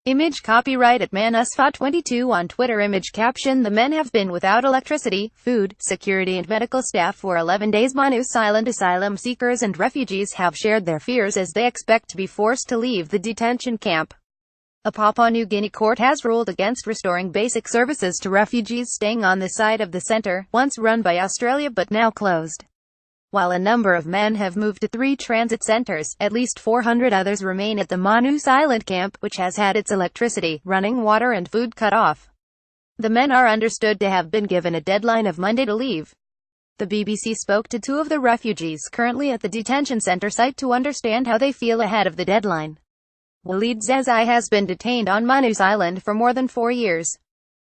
Image copyright at Manusfa22 on Twitter. Image caption: the men have been without electricity, food, security and medical staff for 11 days. Manus Island asylum seekers and refugees have shared their fears as they expect to be forced to leave the detention camp. A Papua New Guinea court has ruled against restoring basic services to refugees staying on the site of the center, once run by Australia but now closed. While a number of men have moved to 3 transit centers, at least 400 others remain at the Manus Island camp, which has had its electricity, running water and food cut off. The men are understood to have been given a deadline of Monday to leave. The BBC spoke to 2 of the refugees currently at the detention center site to understand how they feel ahead of the deadline. Walid Zazai has been detained on Manus Island for more than 4 years.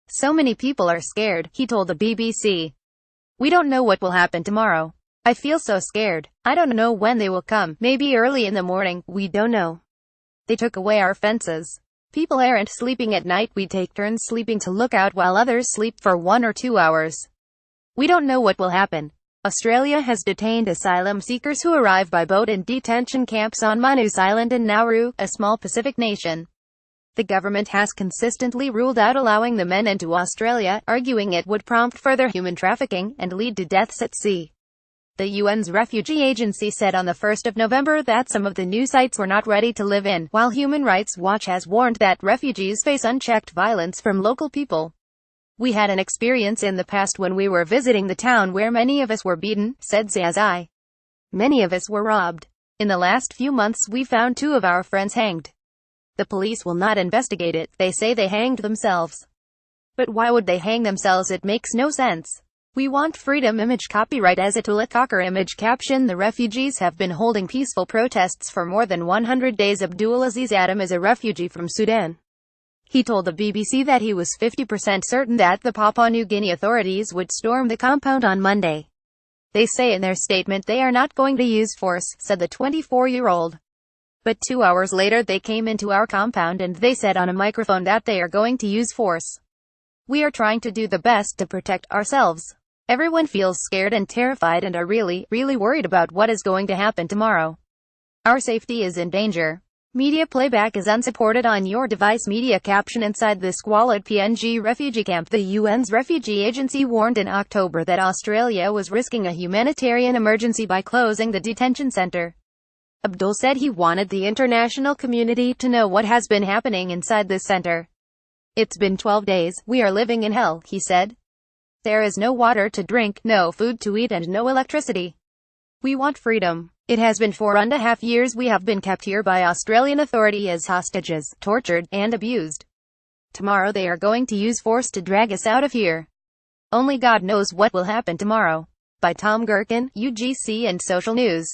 So many people are scared, he told the BBC. We don't know what will happen tomorrow. I feel so scared. I don't know when they will come, maybe early in the morning, we don't know. They took away our fences. People aren't sleeping at night, we take turns sleeping to look out while others sleep for 1 or 2 hours. We don't know what will happen. Australia has detained asylum seekers who arrive by boat in detention camps on Manus Island and Nauru, a small Pacific nation. The government has consistently ruled out allowing the men into Australia, arguing it would prompt further human trafficking and lead to deaths at sea. The UN's refugee agency said on the 1st of November that some of the new sites were not ready to live in, while Human Rights Watch has warned that refugees face unchecked violence from local people. We had an experience in the past when we were visiting the town where many of us were beaten, said Zazai. Many of us were robbed. In the last few months we found 2 of our friends hanged. The police will not investigate it, they say they hanged themselves. But why would they hang themselves? It makes no sense. We want freedom. Image copyright Azatullah Cocker. Image caption: the refugees have been holding peaceful protests for more than 100 days. Abdul Aziz Adam is a refugee from Sudan. He told the BBC that he was 50% certain that the Papua New Guinea authorities would storm the compound on Monday. They say in their statement they are not going to use force, said the 24-year-old. But 2 hours later they came into our compound and they said on a microphone that they are going to use force. We are trying to do the best to protect ourselves. Everyone feels scared and terrified and are really worried about what is going to happen tomorrow. Our safety is in danger. Media playback is unsupported on your device. Media caption: inside the squalid PNG refugee camp. The UN's refugee agency warned in October that Australia was risking a humanitarian emergency by closing the detention center. Abdul said he wanted the international community to know what has been happening inside this center. It's been 12 days, we are living in hell, he said. There is no water to drink, no food to eat and no electricity. We want freedom. It has been 4.5 years we have been kept here by Australian authority as hostages, tortured, and abused. Tomorrow they are going to use force to drag us out of here. Only God knows what will happen tomorrow. By Tom Gerken, UGC and Social News.